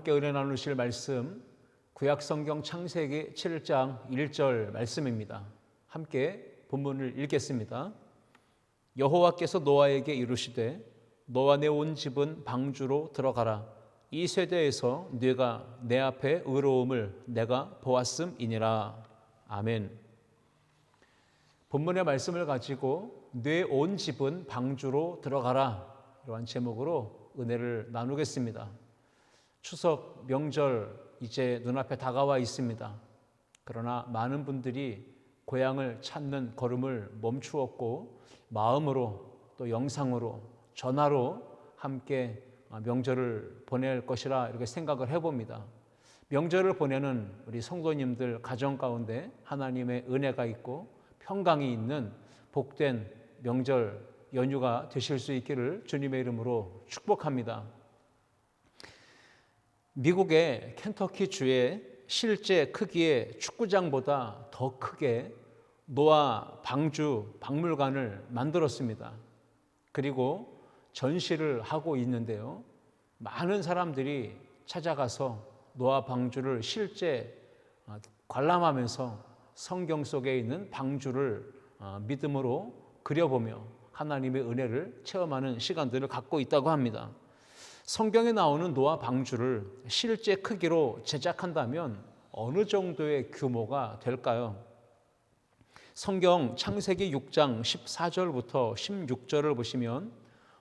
함께 은혜 나누실 말씀 구약성경 창세기 7장 1절 말씀입니다. 함께 본문을 읽겠습니다. 여호와께서 노아에게 이르시되 너와 내 온 집은 방주로 들어가라. 이 세대에서 네가 내 앞에 의로움을 내가 보았음이니라. 아멘. 본문의 말씀을 가지고 내 온 집은 방주로 들어가라, 이러한 제목으로 은혜를 나누겠습니다. 추석 명절 이제 눈앞에 다가와 있습니다. 그러나 많은 분들이 고향을 찾는 걸음을 멈추었고 마음으로 또 영상으로 전화로 함께 명절을 보낼 것이라 이렇게 생각을 해봅니다. 명절을 보내는 우리 성도님들 가정 가운데 하나님의 은혜가 있고 평강이 있는 복된 명절 연휴가 되실 수 있기를 주님의 이름으로 축복합니다. 미국의 켄터키 주에 실제 크기의 축구장보다 더 크게 노아 방주 박물관을 만들었습니다. 그리고 전시를 하고 있는데요. 많은 사람들이 찾아가서 노아 방주를 실제 관람하면서 성경 속에 있는 방주를 믿음으로 그려보며 하나님의 은혜를 체험하는 시간들을 갖고 있다고 합니다. 성경에 나오는 노아 방주를 실제 크기로 제작한다면 어느 정도의 규모가 될까요? 성경 창세기 6장 14절부터 16절을 보시면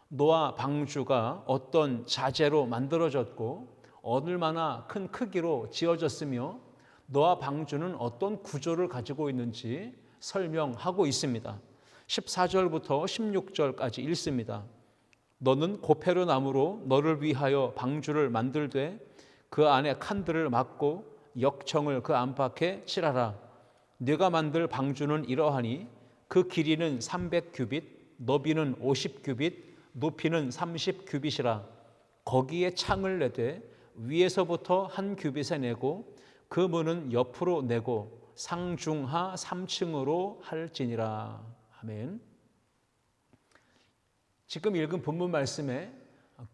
노아 방주가 어떤 자재로 만들어졌고 얼마나 큰 크기로 지어졌으며 노아 방주는 어떤 구조를 가지고 있는지 설명하고 있습니다. 14절부터 16절까지 읽습니다. 너는 고페르 나무로 너를 위하여 방주를 만들되 그 안에 칸들을 막고 역청을 그 안팎에 칠하라. 네가 만들 방주는 이러하니 그 길이는 300규빗, 너비는 50규빗, 높이는 30규빗이라. 거기에 창을 내되 위에서부터 한 규빗에 내고 그 문은 옆으로 내고 상중하 3층으로 할지니라. 아멘. 지금 읽은 본문 말씀에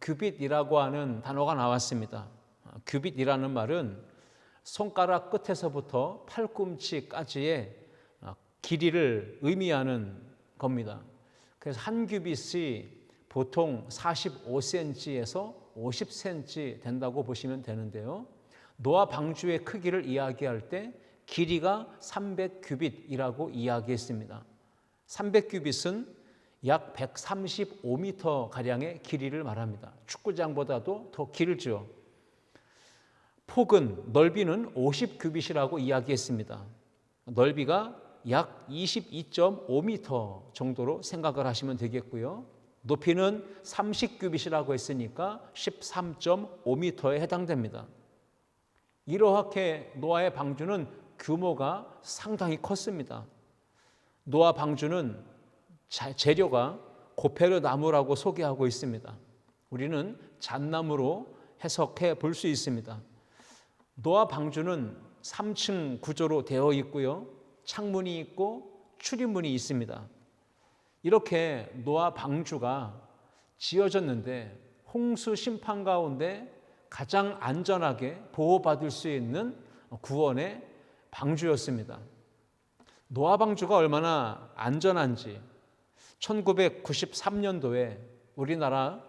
규빗이라고 하는 단어가 나왔습니다. 규빗이라는 말은 손가락 끝에서부터 팔꿈치까지의 길이를 의미하는 겁니다. 그래서 한 규빗이 보통 45cm에서 50cm 된다고 보시면 되는데요. 노아 방주의 크기를 이야기할 때 길이가 300규빗이라고 이야기했습니다. 300규빗은 약 135m가량의 길이를 말합니다. 축구장보다도 더 길죠. 폭은, 넓이는 50규빗이라고 이야기했습니다. 넓이가 약 22.5m 정도로 생각을 하시면 되겠고요. 높이는 30규빗이라고 했으니까 13.5m에 해당됩니다. 이러하게 노아의 방주는 규모가 상당히 컸습니다. 노아 방주는 재료가 고페르 나무라고 소개하고 있습니다. 우리는 잣나무로 해석해 볼 수 있습니다. 노아 방주는 3층 구조로 되어 있고요. 창문이 있고 출입문이 있습니다. 이렇게 노아 방주가 지어졌는데 홍수 심판 가운데 가장 안전하게 보호받을 수 있는 구원의 방주였습니다. 노아 방주가 얼마나 안전한지 1993년도에 우리나라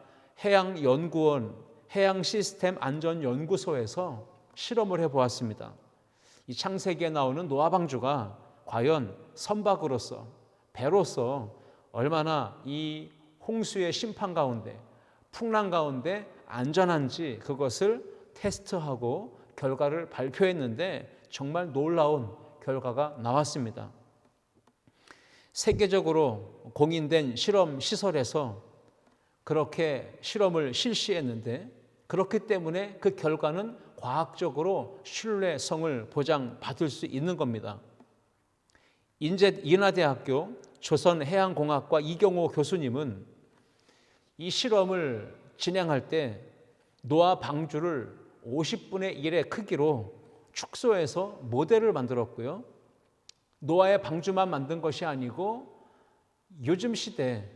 해양연구원 해양시스템안전연구소에서 실험을 해보았습니다. 이 창세기에 나오는 노아 방주가 과연 선박으로서 배로서 얼마나 이 홍수의 심판 가운데 풍랑 가운데 안전한지 그것을 테스트하고 결과를 발표했는데 정말 놀라운 결과가 나왔습니다. 세계적으로 공인된 실험 시설에서 그렇게 실험을 실시했는데 그렇기 때문에 그 결과는 과학적으로 신뢰성을 보장받을 수 있는 겁니다. 인하대학교 조선해양공학과 이경호 교수님은 이 실험을 진행할 때 노아 방주를 50분의 1의 크기로 축소해서 모델을 만들었고요. 노아의 방주만 만든 것이 아니고 요즘 시대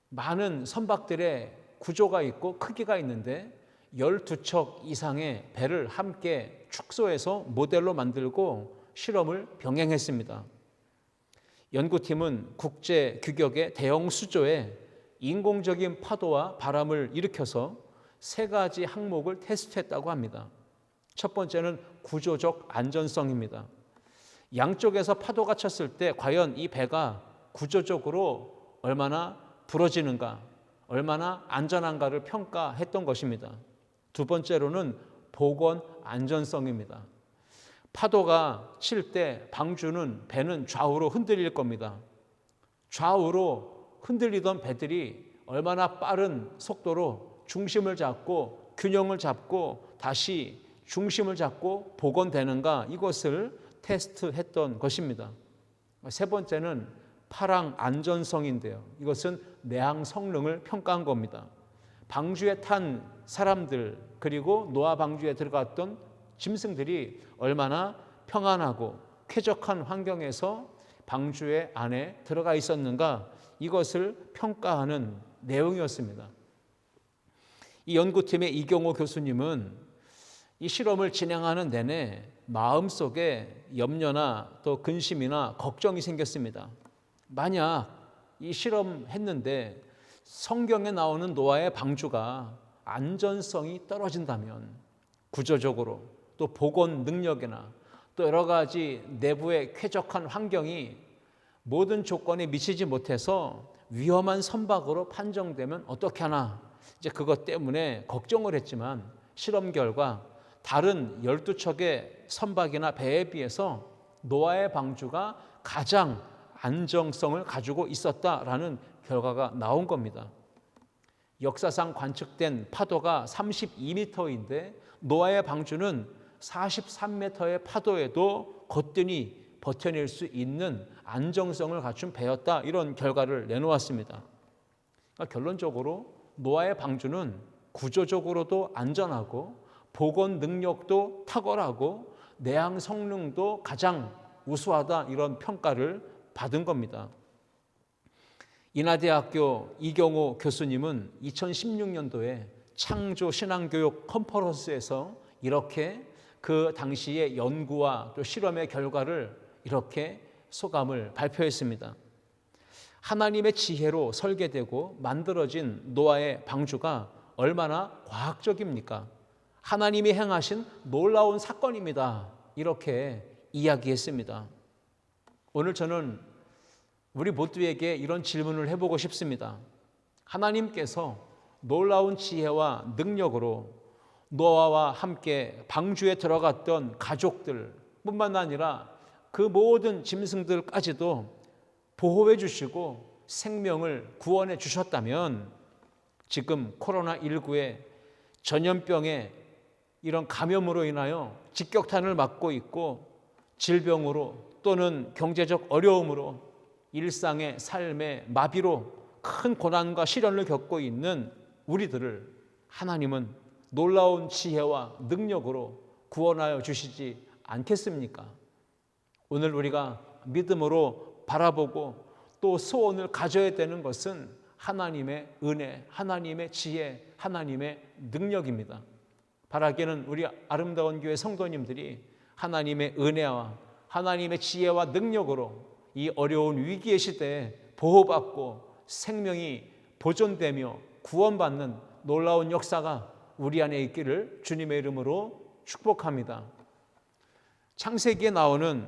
많은 선박들의 구조가 있고 크기가 있는데 12척 이상의 배를 함께 축소해서 모델로 만들고 실험을 병행했습니다. 연구팀은 국제 규격의 대형 수조에 인공적인 파도와 바람을 일으켜서 3가지 항목을 테스트했다고 합니다. 첫 번째는 구조적 안전성입니다. 양쪽에서 파도가 쳤을 때 과연 이 배가 구조적으로 얼마나 부러지는가, 얼마나 안전한가를 평가했던 것입니다. 두 번째로는 보건 안전성입니다. 파도가 칠 때 방주는 배는 좌우로 흔들릴 겁니다. 좌우로 흔들리던 배들이 얼마나 빠른 속도로 중심을 잡고 균형을 잡고 다시 중심을 잡고 복원되는가, 이것을 테스트했던 것입니다. 세 번째는 파랑 안전성인데요. 이것은 내항 성능을 평가한 겁니다. 방주에 탄 사람들 그리고 노아 방주에 들어갔던 짐승들이 얼마나 평안하고 쾌적한 환경에서 방주의 안에 들어가 있었는가, 이것을 평가하는 내용이었습니다. 이 연구팀의 이경호 교수님은 이 실험을 진행하는 내내 마음속에 염려나 또 근심이나 걱정이 생겼습니다. 만약 이 실험했는데 성경에 나오는 노아의 방주가 안전성이 떨어진다면 구조적으로 또 복원 능력이나 또 여러 가지 내부의 쾌적한 환경이 모든 조건에 미치지 못해서 위험한 선박으로 판정되면 어떻게 하나, 이제 그것 때문에 걱정을 했지만 실험 결과 다른 12척의 선박이나 배에 비해서 노아의 방주가 가장 안정성을 가지고 있었다라는 결과가 나온 겁니다. 역사상 관측된 파도가 32m인데 노아의 방주는 43m의 파도에도 거뜬히 버텨낼 수 있는 안정성을 갖춘 배였다, 이런 결과를 내놓았습니다. 그러니까 결론적으로 노아의 방주는 구조적으로도 안전하고 복원 능력도 탁월하고 내항 성능도 가장 우수하다, 이런 평가를 받은 겁니다. 인하대학교 이경호 교수님은 2016년도에 창조 신앙교육 컨퍼런스에서 이렇게 그 당시의 연구와 또 실험의 결과를 이렇게 소감을 발표했습니다. 하나님의 지혜로 설계되고 만들어진 노아의 방주가 얼마나 과학적입니까? 하나님이 행하신 놀라운 사건입니다. 이렇게 이야기했습니다. 오늘 저는 우리 모두에게 이런 질문을 해보고 싶습니다. 하나님께서 놀라운 지혜와 능력으로 노아와 함께 방주에 들어갔던 가족들 뿐만 아니라 그 모든 짐승들까지도 보호해 주시고 생명을 구원해 주셨다면 지금 코로나19의 전염병에 이런 감염으로 인하여 직격탄을 맞고 있고 질병으로 또는 경제적 어려움으로 일상의 삶의 마비로 큰 고난과 시련을 겪고 있는 우리들을 하나님은 놀라운 지혜와 능력으로 구원하여 주시지 않겠습니까? 오늘 우리가 믿음으로 바라보고 또 소원을 가져야 되는 것은 하나님의 은혜, 하나님의 지혜, 하나님의 능력입니다. 바라기는 우리 아름다운 교회 성도님들이 하나님의 은혜와 하나님의 지혜와 능력으로 이 어려운 위기의 시대에 보호받고 생명이 보존되며 구원받는 놀라운 역사가 우리 안에 있기를 주님의 이름으로 축복합니다. 창세기에 나오는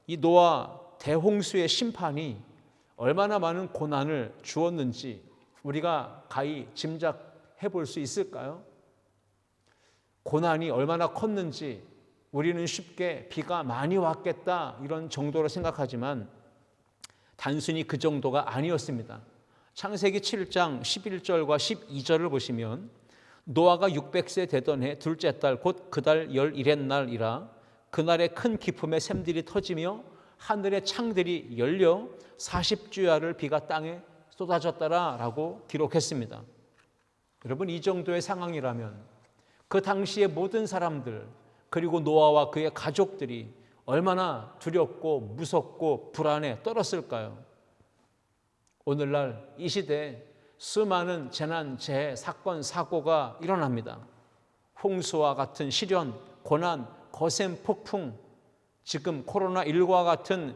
이 노아 대홍수의 심판이 얼마나 많은 고난을 주었는지 우리가 가히 짐작해 볼 수 있을까요? 고난이 얼마나 컸는지 우리는 쉽게 비가 많이 왔겠다 이런 정도로 생각하지만 단순히 그 정도가 아니었습니다. 창세기 7장 11절과 12절을 보시면 노아가 600세 되던 해 둘째 달 곧 그 달 11의 날이라 그날에 큰 기품의 샘들이 터지며 하늘의 창들이 열려 40주야를 비가 땅에 쏟아졌더라라고 기록했습니다. 여러분, 이 정도의 상황이라면 그 당시의 모든 사람들 그리고 노아와 그의 가족들이 얼마나 두렵고 무섭고 불안에 떨었을까요? 오늘날 이 시대에 수많은 재난, 재해, 사건, 사고가 일어납니다. 홍수와 같은 시련, 고난, 거센 폭풍, 지금 코로나19와 같은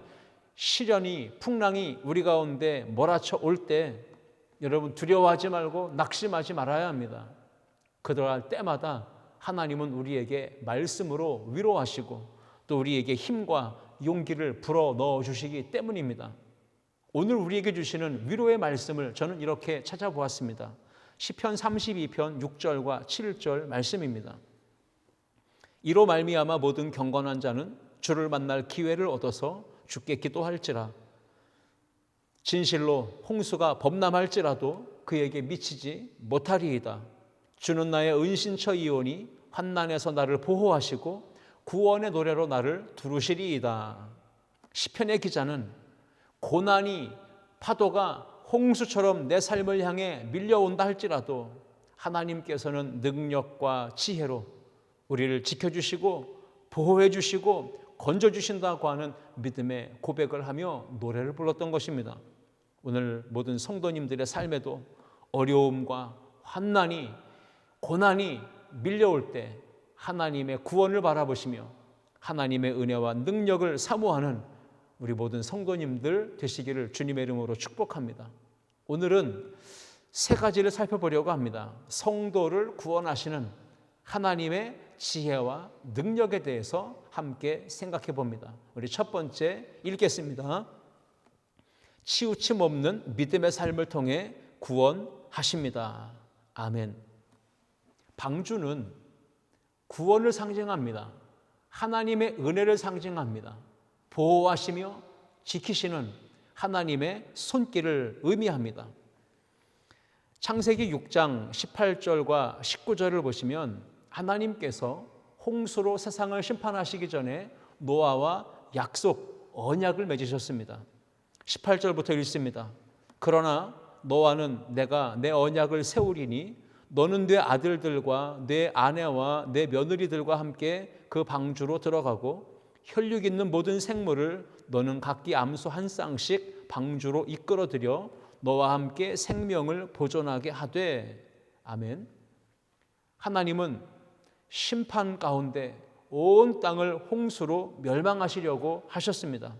시련이, 풍랑이 우리 가운데 몰아쳐 올 때 여러분 두려워하지 말고 낙심하지 말아야 합니다. 그러할 때마다 하나님은 우리에게 말씀으로 위로하시고 또 우리에게 힘과 용기를 불어 넣어 주시기 때문입니다. 오늘 우리에게 주시는 위로의 말씀을 저는 이렇게 찾아보았습니다. 시편 32편 6절과 7절 말씀입니다. 이로 말미암아 모든 경건한 자는 주를 만날 기회를 얻어서 주께 기도할지라. 진실로 홍수가 범람할지라도 그에게 미치지 못하리이다. 주는 나의 은신처이오니 환난에서 나를 보호하시고 구원의 노래로 나를 두르시리이다. 시편의 기자는 고난이, 파도가 홍수처럼 내 삶을 향해 밀려온다 할지라도 하나님께서는 능력과 지혜로 우리를 지켜주시고 보호해 주시고 건져주신다고 하는 믿음의 고백을 하며 노래를 불렀던 것입니다. 오늘 모든 성도님들의 삶에도 어려움과 환난이, 고난이 밀려올 때 하나님의 구원을 바라보시며 하나님의 은혜와 능력을 사모하는 우리 모든 성도님들 되시기를 주님의 이름으로 축복합니다. 오늘은 세 가지를 살펴보려고 합니다. 성도를 구원하시는 하나님의 지혜와 능력에 대해서 함께 생각해 봅니다. 우리 첫 번째 읽겠습니다. 치우침 없는 믿음의 삶을 통해 구원하십니다. 아멘. 방주는 구원을 상징합니다. 하나님의 은혜를 상징합니다. 보호하시며 지키시는 하나님의 손길을 의미합니다. 창세기 6장 18절과 19절을 보시면 하나님께서 홍수로 세상을 심판하시기 전에 노아와 약속, 언약을 맺으셨습니다. 18절부터 읽습니다. 그러나 노아는 내가 내 언약을 세우리니 너는 네 아들들과 네 아내와 네 며느리들과 함께 그 방주로 들어가고 혈육 있는 모든 생물을 너는 각기 암소 한 쌍씩 방주로 이끌어들여 너와 함께 생명을 보존하게 하되. 아멘. 하나님은 심판 가운데 온 땅을 홍수로 멸망하시려고 하셨습니다.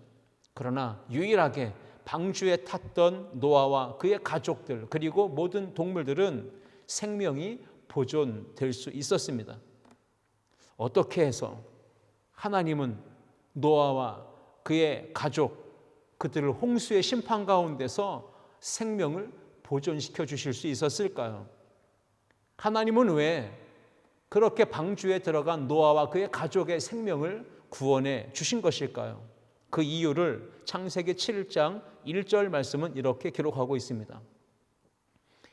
그러나 유일하게 방주에 탔던 노아와 그의 가족들 그리고 모든 동물들은 생명이 보존될 수 있었습니다. 어떻게 해서 하나님은 노아와 그의 가족, 그들을 홍수의 심판 가운데서 생명을 보존시켜 주실 수 있었을까요? 하나님은 왜 그렇게 방주에 들어간 노아와 그의 가족의 생명을 구원해 주신 것일까요? 그 이유를 창세기 7장 1절 말씀은 이렇게 기록하고 있습니다.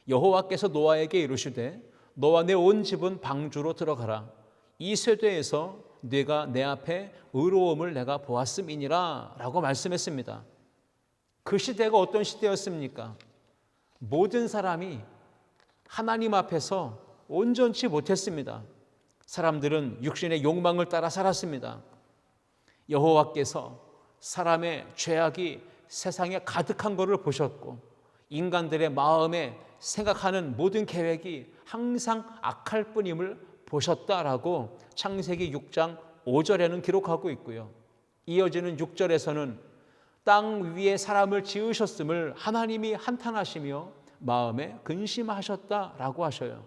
여호와께서 노아에게 이르시되 너와 내 온 집은 방주로 들어가라. 이 세대에서 네가 내 앞에 의로움을 내가 보았음이니라 라고 말씀했습니다. 그 시대가 어떤 시대였습니까? 모든 사람이 하나님 앞에서 온전치 못했습니다. 사람들은 육신의 욕망을 따라 살았습니다. 여호와께서 사람의 죄악이 세상에 가득한 것을 보셨고 인간들의 마음에 생각하는 모든 계획이 항상 악할 뿐임을 보셨다라고 창세기 6장 5절에는 기록하고 있고요. 이어지는 6절에서는 땅 위에 사람을 지으셨음을 하나님이 한탄하시며 마음에 근심하셨다라고 하셔요.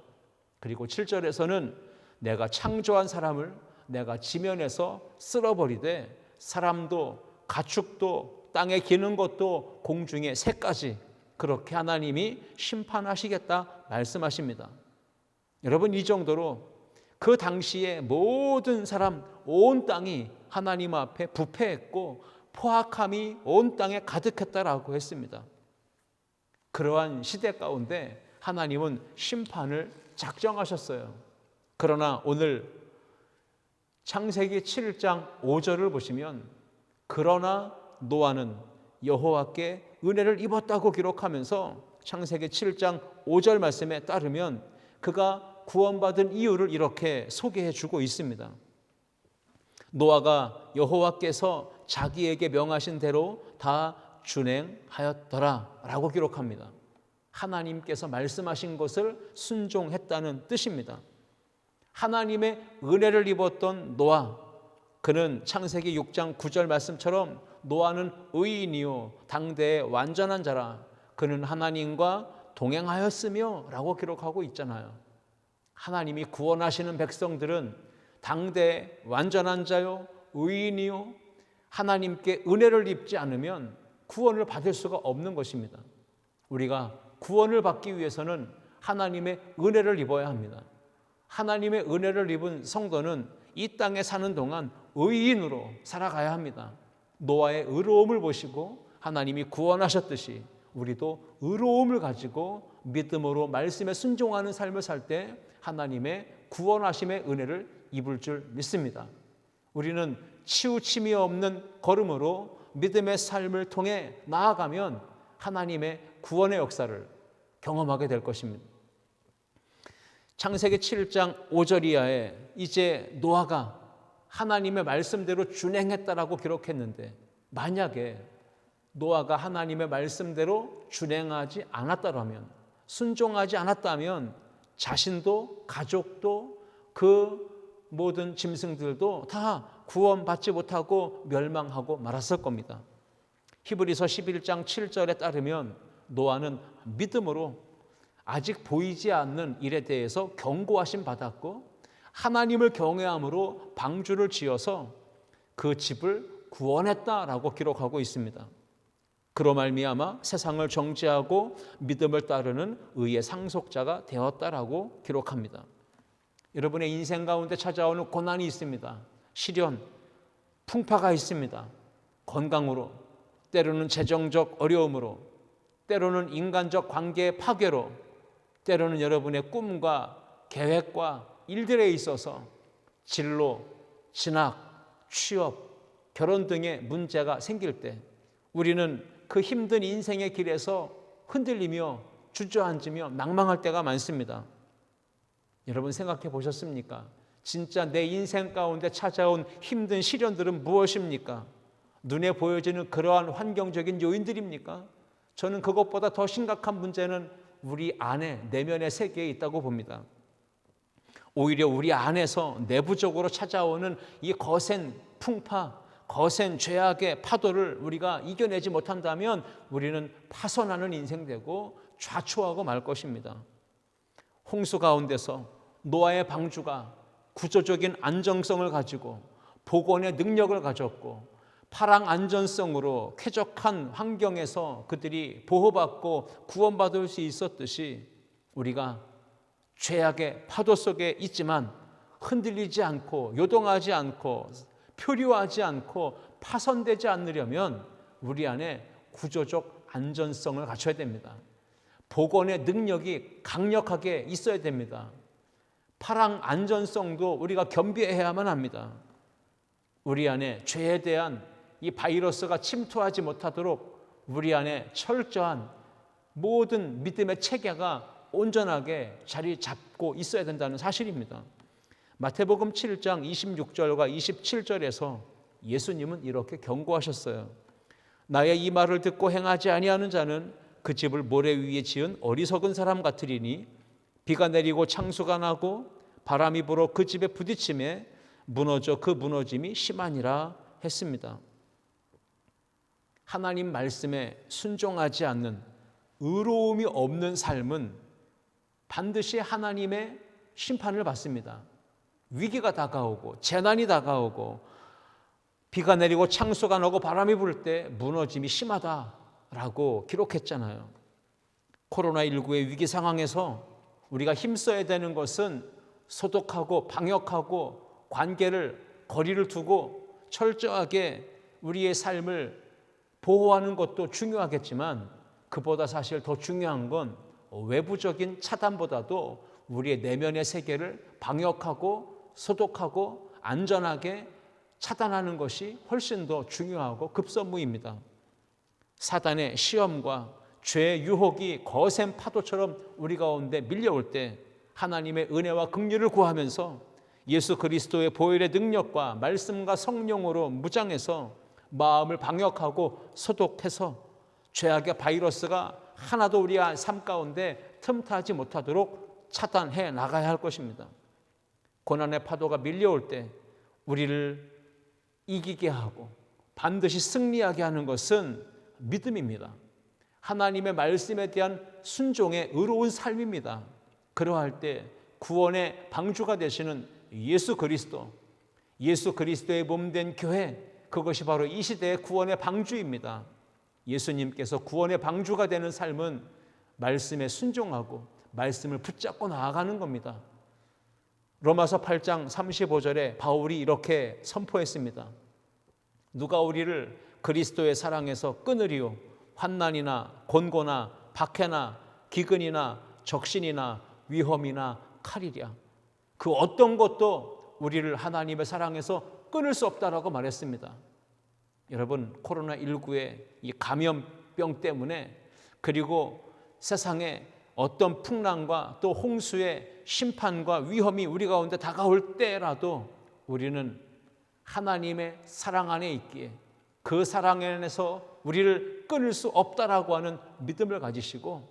그리고 7절에서는 내가 창조한 사람을 내가 지면에서 쓸어버리되 사람도 가축도 땅에 기는 것도 공중의 새까지 그렇게 하나님이 심판하시겠다 말씀하십니다. 여러분, 이 정도로 그 당시에 모든 사람, 온 땅이 하나님 앞에 부패했고 포악함이 온 땅에 가득했다라고 했습니다. 그러한 시대 가운데 하나님은 심판을 작정하셨어요. 그러나 오늘 창세기 7장 5절을 보시면 그러나 노아는 여호와께 은혜를 입었다고 기록하면서 창세기 7장 5절 말씀에 따르면 그가 구원받은 이유를 이렇게 소개해 주고 있습니다. 노아가 여호와께서 자기에게 명하신 대로 다 준행하였더라 라고 기록합니다. 하나님께서 말씀하신 것을 순종했다는 뜻입니다. 하나님의 은혜를 입었던 노아, 그는 창세기 6장 9절 말씀처럼 노아는 의인이요 당대의 완전한 자라, 그는 하나님과 동행하였으며 라고 기록하고 있잖아요. 하나님이 구원하시는 백성들은 당대의 완전한 자요 의인이요 하나님께 은혜를 입지 않으면 구원을 받을 수가 없는 것입니다. 우리가 구원을 받기 위해서는 하나님의 은혜를 입어야 합니다. 하나님의 은혜를 입은 성도는 이 땅에 사는 동안 의인으로 살아가야 합니다. 노아의 의로움을 보시고 하나님이 구원하셨듯이 우리도 의로움을 가지고 믿음으로 말씀에 순종하는 삶을 살 때 하나님의 구원하심의 은혜를 입을 줄 믿습니다. 우리는 치우침이 없는 걸음으로 믿음의 삶을 통해 나아가면 하나님의 구원의 역사를 경험하게 될 것입니다. 창세기 7장 5절 이하에 이제 노아가 하나님의 말씀대로 준행했다라고 기록했는데, 만약에 노아가 하나님의 말씀대로 준행하지 않았다면, 순종하지 않았다면 자신도 가족도 그 모든 짐승들도 다 구원받지 못하고 멸망하고 말았을 겁니다. 히브리서 11장 7절에 따르면 노아는 믿음으로 아직 보이지 않는 일에 대해서 경고하심 받았고 하나님을 경외함으로 방주를 지어서 그 집을 구원했다라고 기록하고 있습니다. 그로 말미암아 세상을 정죄하고 믿음을 따르는 의의 상속자가 되었다라고 기록합니다. 여러분의 인생 가운데 찾아오는 고난이 있습니다. 시련, 풍파가 있습니다. 건강으로, 때로는 재정적 어려움으로, 때로는 인간적 관계의 파괴로, 때로는 여러분의 꿈과 계획과 일들에 있어서 진로, 진학, 취업, 결혼 등의 문제가 생길 때 우리는 그 힘든 인생의 길에서 흔들리며 주저앉으며 낭망할 때가 많습니다. 여러분 생각해 보셨습니까? 진짜 내 인생 가운데 찾아온 힘든 시련들은 무엇입니까? 눈에 보여지는 그러한 환경적인 요인들입니까? 저는 그것보다 더 심각한 문제는 우리 안에, 내면의 세계에 있다고 봅니다. 오히려 우리 안에서 내부적으로 찾아오는 이 거센 풍파, 거센 죄악의 파도를 우리가 이겨내지 못한다면 우리는 파손하는 인생 되고 좌초하고 말 것입니다. 홍수 가운데서 노아의 방주가 구조적인 안정성을 가지고 복원의 능력을 가졌고 파랑 안전성으로 쾌적한 환경에서 그들이 보호받고 구원받을 수 있었듯이 우리가 죄악의 파도 속에 있지만 흔들리지 않고 요동하지 않고 표류하지 않고 파손되지 않으려면 우리 안에 구조적 안전성을 갖춰야 됩니다. 복원의 능력이 강력하게 있어야 됩니다. 파랑 안전성도 우리가 겸비해야만 합니다. 우리 안에 죄에 대한 이 바이러스가 침투하지 못하도록 우리 안에 철저한 모든 믿음의 체계가 온전하게 자리 잡고 있어야 된다는 사실입니다. 마태복음 7장 26절과 27절에서 예수님은 이렇게 경고하셨어요. 나의 이 말을 듣고 행하지 아니하는 자는 그 집을 모래 위에 지은 어리석은 사람 같으리니 비가 내리고 창수가 나고 바람이 불어 그 집에 부딪힘에 무너져 그 무너짐이 심하니라 했습니다. 하나님 말씀에 순종하지 않는 의로움이 없는 삶은 반드시 하나님의 심판을 받습니다. 위기가 다가오고 재난이 다가오고 비가 내리고 창수가 나고 바람이 불 때 무너짐이 심하다라고 기록했잖아요. 코로나19의 위기 상황에서 우리가 힘써야 되는 것은 소독하고 방역하고 관계를 거리를 두고 철저하게 우리의 삶을 보호하는 것도 중요하겠지만 그보다 사실 더 중요한 건 외부적인 차단보다도 우리의 내면의 세계를 방역하고 소독하고 안전하게 차단하는 것이 훨씬 더 중요하고 급선무입니다. 사단의 시험과 죄의 유혹이 거센 파도처럼 우리 가운데 밀려올 때 하나님의 은혜와 긍휼을 구하면서 예수 그리스도의 보혈의 능력과 말씀과 성령으로 무장해서 마음을 방역하고 소독해서 죄악의 바이러스가 하나도 우리 삶 가운데 틈타지 못하도록 차단해 나가야 할 것입니다. 고난의 파도가 밀려올 때 우리를 이기게 하고 반드시 승리하게 하는 것은 믿음입니다. 하나님의 말씀에 대한 순종의 의로운 삶입니다. 그러할 때 구원의 방주가 되시는 예수 그리스도의 몸된 교회, 그것이 바로 이 시대의 구원의 방주입니다. 예수님께서 구원의 방주가 되는 삶은 말씀에 순종하고 말씀을 붙잡고 나아가는 겁니다. 로마서 8장 35절에 바울이 이렇게 선포했습니다. 누가 우리를 그리스도의 사랑에서 끊으리요? 환난이나 곤고나 박해나 기근이나 적신이나 위험이나 칼이랴. 그 어떤 것도 우리를 하나님의 사랑에서 끊을 수 없다라고 말했습니다. 여러분, 코로나19의 이 감염병 때문에, 그리고 세상에 어떤 풍랑과 또 홍수의 심판과 위험이 우리 가운데 다가올 때라도 우리는 하나님의 사랑 안에 있기에 그 사랑 안에서 우리를 끊을 수 없다라고 하는 믿음을 가지시고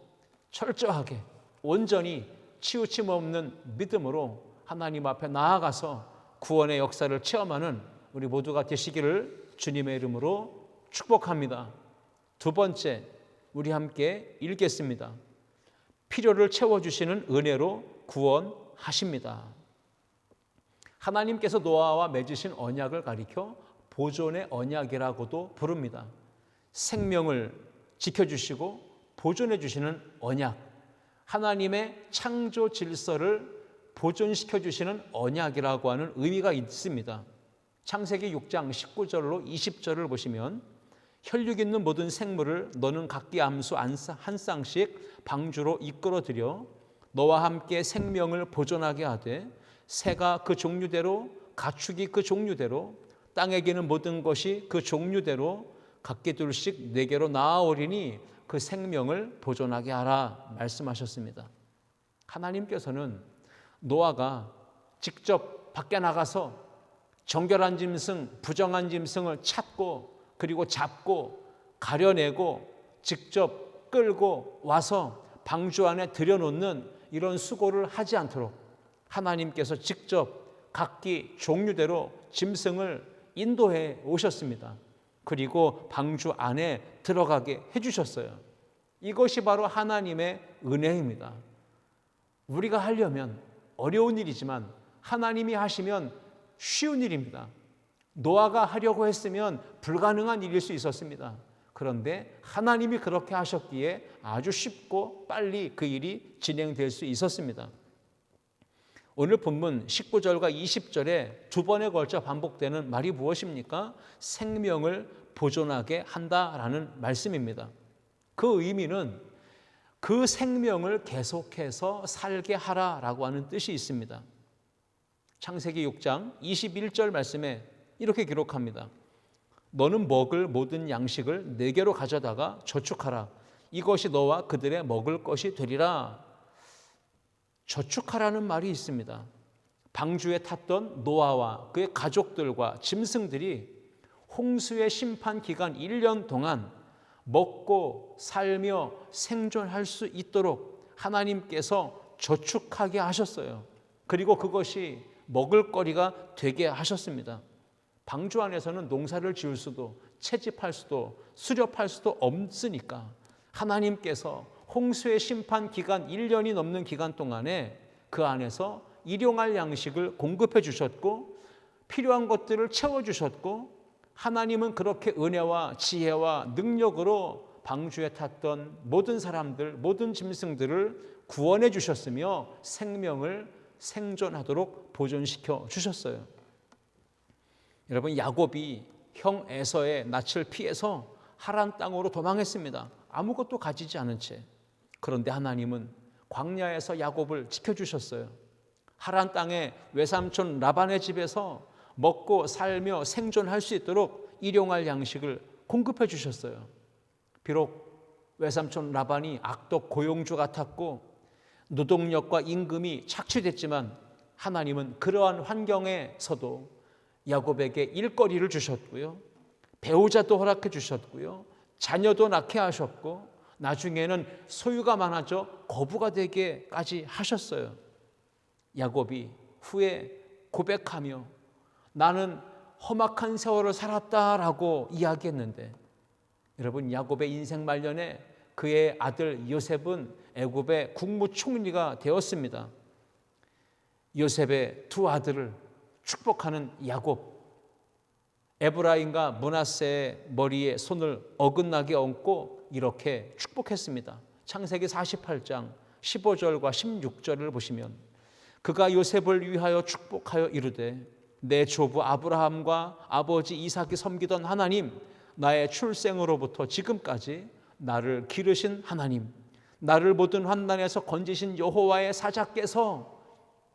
철저하게 온전히 치우침 없는 믿음으로 하나님 앞에 나아가서 구원의 역사를 체험하는 우리 모두가 되시기를 주님의 이름으로 축복합니다. 두 번째, 우리 함께 읽겠습니다. 필요를 채워주시는 은혜로 구원하십니다. 하나님께서 노아와 맺으신 언약을 가리켜 보존의 언약이라고도 부릅니다. 생명을 지켜주시고 보존해 주시는 언약, 하나님의 창조 질서를 보존시켜 주시는 언약이라고 하는 의미가 있습니다. 창세기 6장 19절로 20절을 보시면 혈육 있는 모든 생물을 너는 각기 암수 한 쌍씩 방주로 이끌어들여 너와 함께 생명을 보존하게 하되 새가 그 종류대로 가축이 그 종류대로 땅에 기는 모든 것이 그 종류대로 각기 둘씩 네개로 나아오리니 그 생명을 보존하게 하라 말씀하셨습니다. 하나님께서는 노아가 직접 밖에 나가서 정결한 짐승, 부정한 짐승을 찾고 그리고 잡고 가려내고 직접 끌고 와서 방주 안에 들여놓는 이런 수고를 하지 않도록 하나님께서 직접 각기 종류대로 짐승을 인도해 오셨습니다. 그리고 방주 안에 들어가게 해주셨어요. 이것이 바로 하나님의 은혜입니다. 우리가 하려면 어려운 일이지만 하나님이 하시면 쉬운 일입니다. 노아가 하려고 했으면 불가능한 일일 수 있었습니다. 그런데 하나님이 그렇게 하셨기에 아주 쉽고 빨리 그 일이 진행될 수 있었습니다. 오늘 본문 19절과 20절에 두 번에 걸쳐 반복되는 말이 무엇입니까? 생명을 보존하게 한다라는 말씀입니다. 그 의미는 그 생명을 계속해서 살게 하라라고 하는 뜻이 있습니다. 창세기 6장 21절 말씀에 이렇게 기록합니다. 너는 먹을 모든 양식을 네개로 가져다가 저축하라. 이것이 너와 그들의 먹을 것이 되리라. 저축하라는 말이 있습니다. 방주에 탔던 노아와 그의 가족들과 짐승들이 홍수의 심판 기간 1년 동안 먹고 살며 생존할 수 있도록 하나님께서 저축하게 하셨어요. 그리고 그것이 먹을거리가 되게 하셨습니다. 방주 안에서는 농사를 지을 수도 채집할 수도 수렵할 수도 없으니까 하나님께서 홍수의 심판 기간 1년이 넘는 기간 동안에 그 안에서 일용할 양식을 공급해 주셨고 필요한 것들을 채워주셨고 하나님은 그렇게 은혜와 지혜와 능력으로 방주에 탔던 모든 사람들, 모든 짐승들을 구원해 주셨으며 생명을 생존하도록 보존시켜 주셨어요. 여러분, 야곱이 형 에서의 낯을 피해서 하란 땅으로 도망했습니다. 아무것도 가지지 않은 채. 그런데 하나님은 광야에서 야곱을 지켜주셨어요. 하란 땅의 외삼촌 라반의 집에서 먹고 살며 생존할 수 있도록 일용할 양식을 공급해 주셨어요. 비록 외삼촌 라반이 악독 고용주 같았고 노동력과 임금이 착취됐지만 하나님은 그러한 환경에서도 야곱에게 일거리를 주셨고요. 배우자도 허락해 주셨고요. 자녀도 낳게 하셨고 나중에는 소유가 많아져 거부가 되게까지 하셨어요. 야곱이 후에 고백하며 나는 험악한 세월을 살았다라고 이야기했는데, 여러분, 야곱의 인생 말년에 그의 아들 요셉은 애굽의 국무총리가 되었습니다. 요셉의 두 아들을 축복하는 야곱, 에브라임과 므낫세의 머리에 손을 어긋나게 얹고 이렇게 축복했습니다. 창세기 48장 15절과 16절을 보시면 그가 요셉을 위하여 축복하여 이르되 내 조부 아브라함과 아버지 이삭이 섬기던 하나님, 나의 출생으로부터 지금까지 나를 기르신 하나님, 나를 모든 환난에서 건지신 여호와의 사자께서,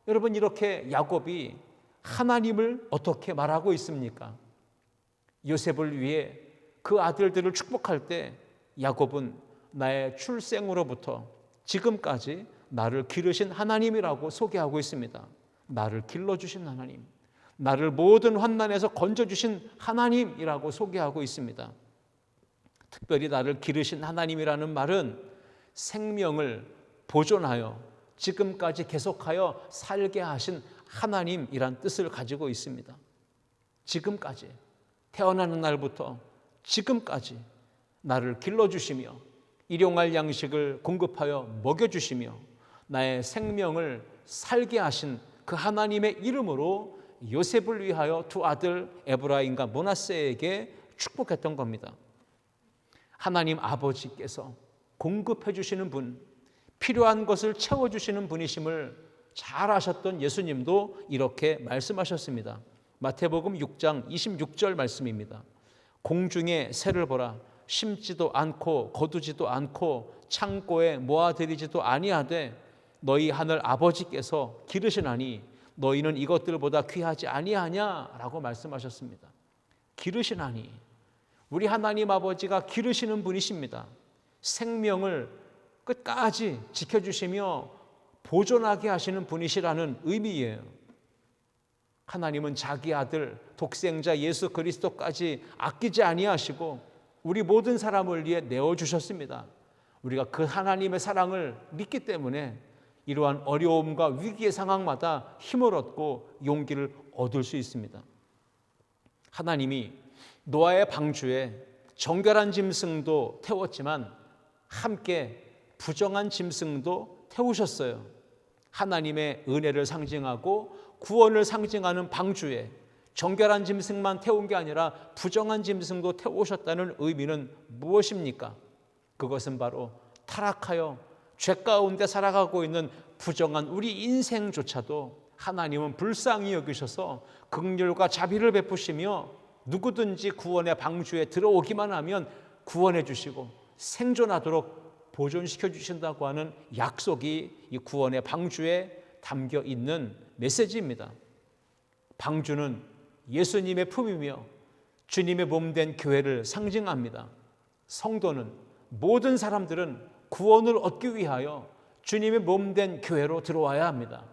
여러분, 이렇게 야곱이 하나님을 어떻게 말하고 있습니까? 요셉을 위해 그 아들들을 축복할 때 야곱은 나의 출생으로부터 지금까지 나를 기르신 하나님이라고 소개하고 있습니다. 나를 길러주신 하나님, 나를 모든 환난에서 건져주신 하나님이라고 소개하고 있습니다. 특별히 나를 기르신 하나님이라는 말은 생명을 보존하여 지금까지 계속하여 살게 하신 하나님이란 뜻을 가지고 있습니다. 지금까지, 태어나는 날부터 지금까지 나를 길러주시며 일용할 양식을 공급하여 먹여주시며 나의 생명을 살게 하신 그 하나님의 이름으로 요셉을 위하여 두 아들 에브라임과 므낫세에게 축복했던 겁니다. 하나님 아버지께서 공급해 주시는 분, 필요한 것을 채워주시는 분이심을 잘 아셨던 예수님도 이렇게 말씀하셨습니다. 마태복음 6장 26절 말씀입니다. 공중의 새를 보라, 심지도 않고 거두지도 않고 창고에 모아들이지도 아니하되 너희 하늘 아버지께서 기르시나니 너희는 이것들보다 귀하지 아니하냐라고 말씀하셨습니다. 기르시나니, 우리 하나님 아버지가 기르시는 분이십니다. 생명을 끝까지 지켜주시며 보존하게 하시는 분이시라는 의미예요. 하나님은 자기 아들 독생자 예수 그리스도까지 아끼지 아니하시고 우리 모든 사람을 위해 내어주셨습니다. 우리가 그 하나님의 사랑을 믿기 때문에 이러한 어려움과 위기의 상황마다 힘을 얻고 용기를 얻을 수 있습니다. 하나님이 노아의 방주에 정결한 짐승도 태웠지만 함께 부정한 짐승도 태우셨어요. 하나님의 은혜를 상징하고 구원을 상징하는 방주에 정결한 짐승만 태운 게 아니라 부정한 짐승도 태우셨다는 의미는 무엇입니까? 그것은 바로 타락하여 죄 가운데 살아가고 있는 부정한 우리 인생조차도 하나님은 불쌍히 여기셔서 긍휼과 자비를 베푸시며 누구든지 구원의 방주에 들어오기만 하면 구원해 주시고 생존하도록 보존시켜 주신다고 하는 약속이 이 구원의 방주에 담겨 있는 메시지입니다. 방주는 예수님의 품이며 주님의 몸된 교회를 상징합니다. 성도는, 모든 사람들은 구원을 얻기 위하여 주님의 몸된 교회로 들어와야 합니다.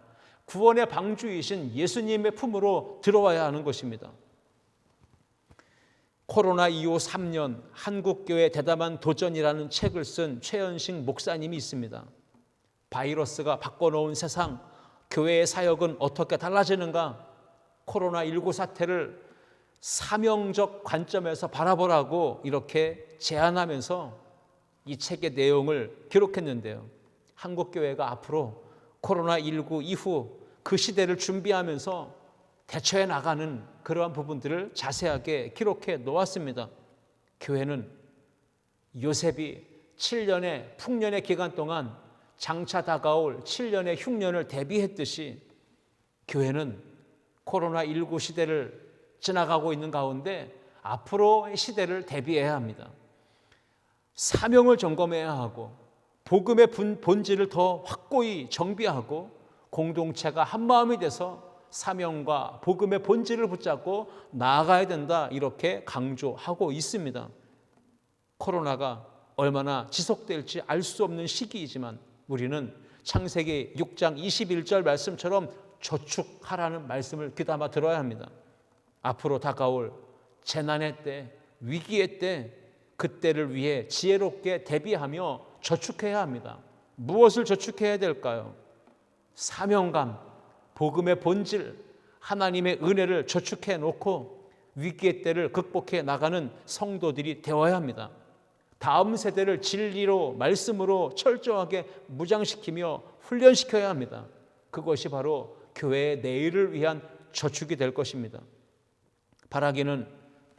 구원의 방주이신 예수님의 품으로 들어와야 하는 것입니다. 코로나 이후 3년 한국교회 대담한 도전이라는 책을 쓴 최현식 목사님이 있습니다. 바이러스가 바꿔놓은 세상, 교회의 사역은 어떻게 달라지는가? 코로나19 사태를 사명적 관점에서 바라보라고 이렇게 제안하면서 이 책의 내용을 기록했는데요. 한국교회가 앞으로 코로나19 이후 그 시대를 준비하면서 대처해 나가는 그러한 부분들을 자세하게 기록해 놓았습니다. 교회는 요셉이 7년의 풍년의 기간 동안 장차 다가올 7년의 흉년을 대비했듯이 교회는 코로나19 시대를 지나가고 있는 가운데 앞으로의 시대를 대비해야 합니다. 사명을 점검해야 하고 복음의 본질을 더 확고히 정비하고 공동체가 한마음이 돼서 사명과 복음의 본질을 붙잡고 나아가야 된다, 이렇게 강조하고 있습니다. 코로나가 얼마나 지속될지 알 수 없는 시기이지만 우리는 창세기 6장 21절 말씀처럼 저축하라는 말씀을 귀담아 들어야 합니다. 앞으로 다가올 재난의 때, 위기의 때, 그때를 위해 지혜롭게 대비하며 저축해야 합니다. 무엇을 저축해야 될까요? 사명감, 복음의 본질, 하나님의 은혜를 저축해 놓고 위기의 때를 극복해 나가는 성도들이 되어야 합니다. 다음 세대를 진리로 말씀으로 철저하게 무장시키며 훈련시켜야 합니다. 그것이 바로 교회의 내일을 위한 저축이 될 것입니다. 바라기는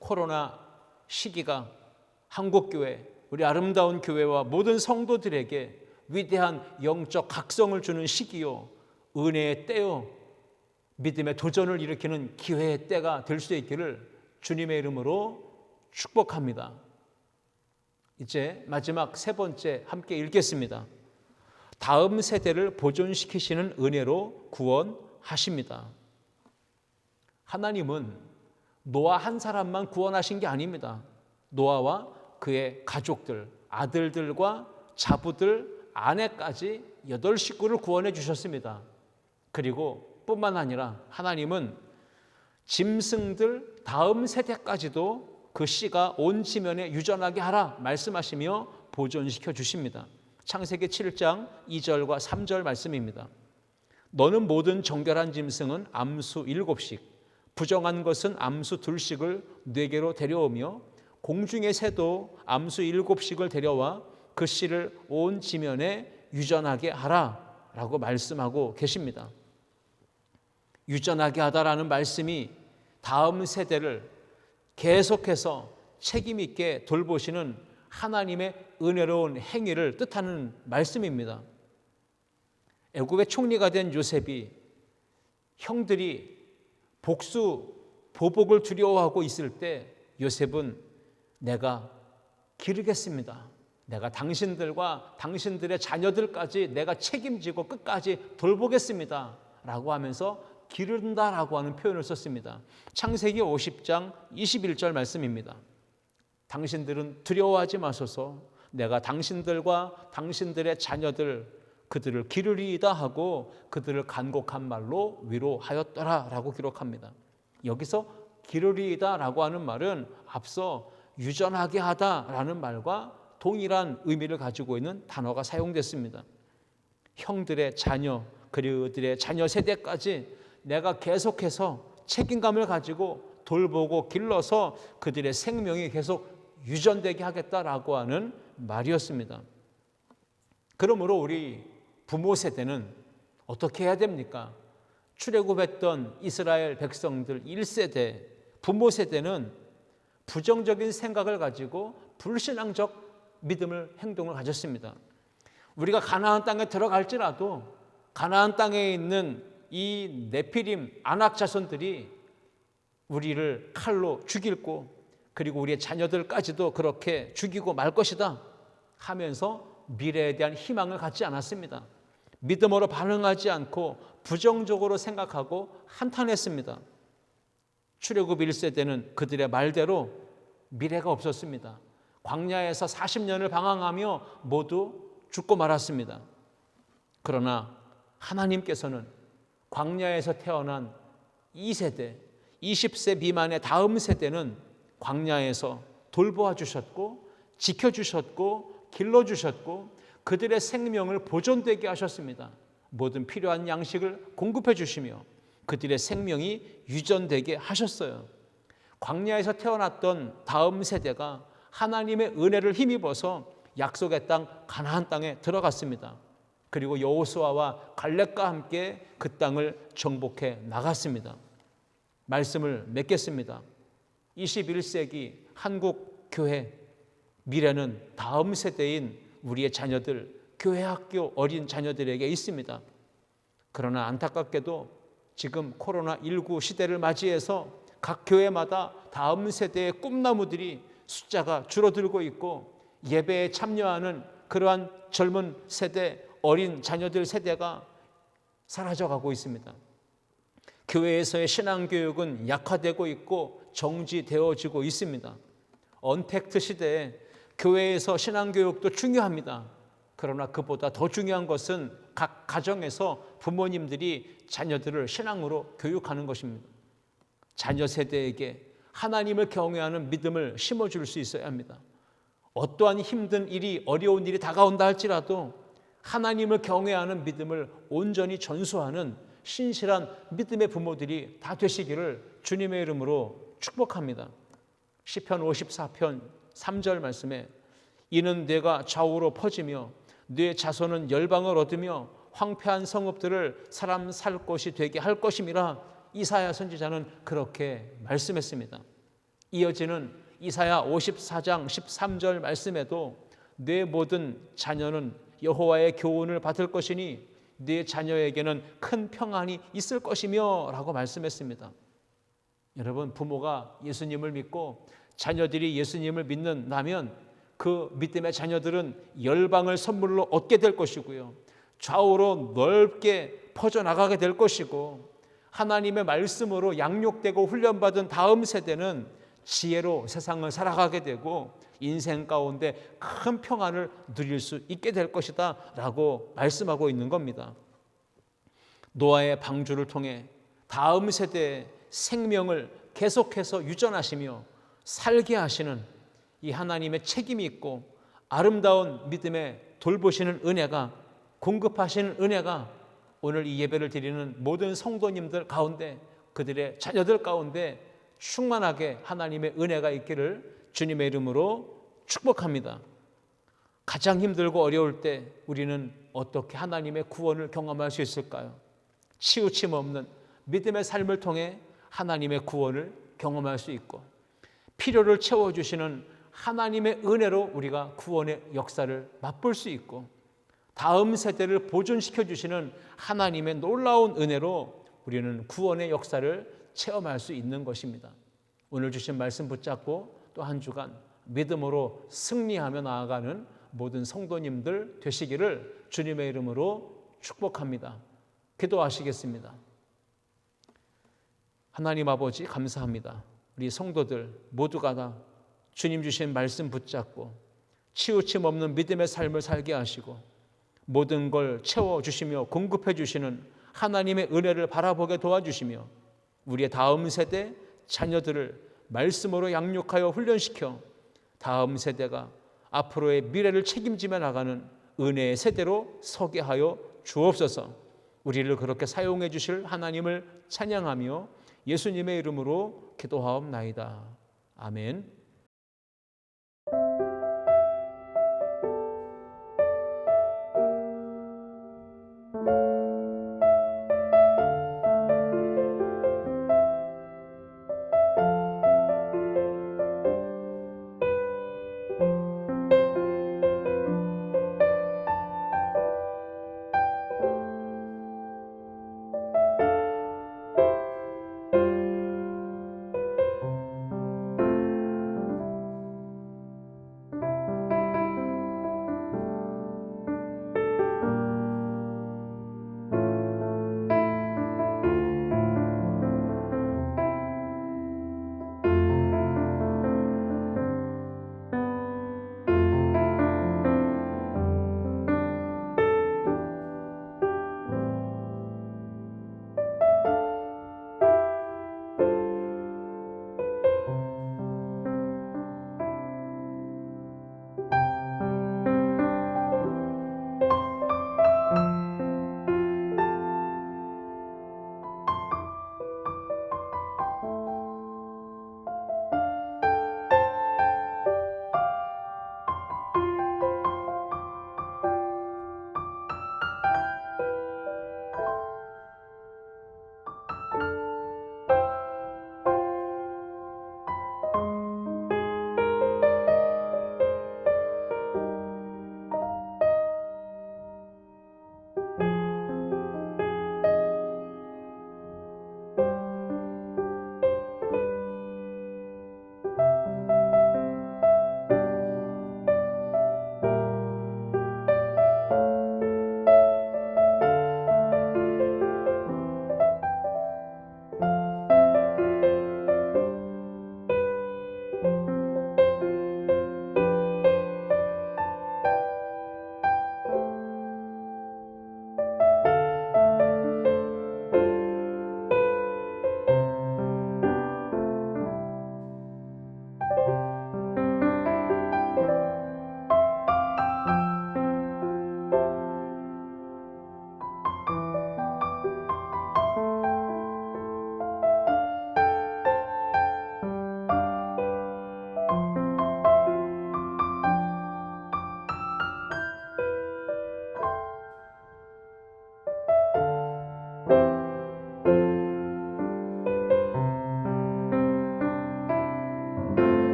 코로나 시기가 한국교회, 우리 아름다운 교회와 모든 성도들에게 위대한 영적 각성을 주는 시기요, 은혜의 때요, 믿음의 도전을 일으키는 기회의 때가 될 수 있기를 주님의 이름으로 축복합니다. 이제 마지막 세 번째 함께 읽겠습니다. 다음 세대를 보존시키시는 은혜로 구원하십니다. 하나님은 노아 한 사람만 구원하신 게 아닙니다. 노아와 그의 가족들, 아들들과 자부들, 아내까지 8식구를 구원해 주셨습니다. 그리고 뿐만 아니라 하나님은 짐승들 다음 세대까지도 그 씨가 온 지면에 유전하게 하라 말씀하시며 보존시켜 주십니다. 창세기 7장 2절과 3절 말씀입니다. 너는 모든 정결한 짐승은 암수 7씩, 부정한 것은 암수 2씩을 네게로 데려오며 공중의 새도 암수 7씩을 데려와 그 씨를 온 지면에 유전하게 하라 라고 말씀하고 계십니다. 유전하게 하다라는 말씀이 다음 세대를 계속해서 책임 있게 돌보시는 하나님의 은혜로운 행위를 뜻하는 말씀입니다. 애굽의 총리가 된 요셉이 형들이 복수, 보복을 두려워하고 있을 때 요셉은 내가 기르겠습니다. 내가 당신들과 당신들의 자녀들까지 내가 책임지고 끝까지 돌보겠습니다. 라고 하면서 기른다라고 하는 표현을 썼습니다. 창세기 50장 21절 말씀입니다. 당신들은 두려워하지 마소서, 내가 당신들과 당신들의 자녀들 그들을 기르리이다 하고 그들을 간곡한 말로 위로하였더라 라고 기록합니다. 여기서 기르리이다 라고 하는 말은 앞서 유전하게 하다라는 말과 동일한 의미를 가지고 있는 단어가 사용됐습니다. 형들의 자녀 그리고 그들의 자녀 세대까지 내가 계속해서 책임감을 가지고 돌보고 길러서 그들의 생명이 계속 유전되게 하겠다라고 하는 말이었습니다. 그러므로 우리 부모 세대는 어떻게 해야 됩니까? 출애굽했던 이스라엘 백성들 1세대, 부모 세대는 부정적인 생각을 가지고 불신앙적 믿음을, 행동을 가졌습니다. 우리가 가나안 땅에 들어갈지라도 가나안 땅에 있는 이 네피림 아낙 자손들이 우리를 칼로 죽이고 그리고 우리의 자녀들까지도 그렇게 죽이고 말 것이다 하면서 미래에 대한 희망을 갖지 않았습니다. 믿음으로 반응하지 않고 부정적으로 생각하고 한탄했습니다. 출애굽 1세대는 그들의 말대로 미래가 없었습니다. 광야에서 40년을 방황하며 모두 죽고 말았습니다. 그러나 하나님께서는 광야에서 태어난 2세대, 20세 미만의 다음 세대는 광야에서 돌보아 주셨고 지켜주셨고 길러주셨고 그들의 생명을 보존되게 하셨습니다. 모든 필요한 양식을 공급해 주시며 그들의 생명이 유전되게 하셨어요. 광야에서 태어났던 다음 세대가 하나님의 은혜를 힘입어서 약속의 땅 가나안 땅에 들어갔습니다. 그리고 여호수아와 갈렙과 함께 그 땅을 정복해 나갔습니다. 말씀을 맺겠습니다. 21세기 한국 교회 미래는 다음 세대인 우리의 자녀들, 교회 학교 어린 자녀들에게 있습니다. 그러나 안타깝게도 지금 코로나19 시대를 맞이해서 각 교회마다 다음 세대의 꿈나무들이 숫자가 줄어들고 있고 예배에 참여하는 그러한 젊은 세대, 어린 자녀들 세대가 사라져가고 있습니다. 교회에서의 신앙교육은 약화되고 있고 정지되어지고 있습니다. 언택트 시대에 교회에서 신앙교육도 중요합니다. 그러나 그보다 더 중요한 것은 각 가정에서 부모님들이 자녀들을 신앙으로 교육하는 것입니다. 자녀 세대에게 하나님을 경외하는 믿음을 심어줄 수 있어야 합니다. 어떠한 힘든 일이, 어려운 일이 다가온다 할지라도 하나님을 경외하는 믿음을 온전히 전수하는 신실한 믿음의 부모들이 다 되시기를 주님의 이름으로 축복합니다. 시편 54편 3절 말씀에 이는 뇌가 좌우로 퍼지며 뇌 자손은 열방을 얻으며 황폐한 성읍들을 사람 살 곳이 되게 할 것임이라 이사야 선지자는 그렇게 말씀했습니다. 이어지는 이사야 54장 13절 말씀에도 내 모든 자녀는 여호와의 교훈을 받을 것이니 네 자녀에게는 큰 평안이 있을 것이며 라고 말씀했습니다. 여러분, 부모가 예수님을 믿고 자녀들이 예수님을 믿는다면 그 믿음의 자녀들은 열방을 선물로 얻게 될 것이고요, 좌우로 넓게 퍼져나가게 될 것이고, 하나님의 말씀으로 양육되고 훈련받은 다음 세대는 지혜로 세상을 살아가게 되고 인생 가운데 큰 평안을 누릴 수 있게 될 것이다 라고 말씀하고 있는 겁니다. 노아의 방주를 통해 다음 세대의 생명을 계속해서 유전하시며 살게 하시는 이 하나님의 책임이 있고 아름다운 믿음의 돌보시는 은혜가, 공급하시는 은혜가 오늘 이 예배를 드리는 모든 성도님들 가운데, 그들의 자녀들 가운데 충만하게 하나님의 은혜가 있기를 주님의 이름으로 축복합니다. 가장 힘들고 어려울 때 우리는 어떻게 하나님의 구원을 경험할 수 있을까요? 치우침 없는 믿음의 삶을 통해 하나님의 구원을 경험할 수 있고, 필요를 채워주시는 하나님의 은혜로 우리가 구원의 역사를 맛볼 수 있고, 다음 세대를 보존시켜 주시는 하나님의 놀라운 은혜로 우리는 구원의 역사를 체험할 수 있는 것입니다. 오늘 주신 말씀 붙잡고 또 한 주간 믿음으로 승리하며 나아가는 모든 성도님들 되시기를 주님의 이름으로 축복합니다. 기도하시겠습니다. 하나님 아버지, 감사합니다. 우리 성도들 모두가 다 주님 주신 말씀 붙잡고 치우침 없는 믿음의 삶을 살게 하시고 모든 걸 채워주시며 공급해 주시는 하나님의 은혜를 바라보게 도와주시며 우리의 다음 세대 자녀들을 말씀으로 양육하여 훈련시켜 다음 세대가 앞으로의 미래를 책임지며 나가는 은혜의 세대로 서게 하여 주옵소서. 우리를 그렇게 사용해 주실 하나님을 찬양하며 예수님의 이름으로 기도하옵나이다. 아멘.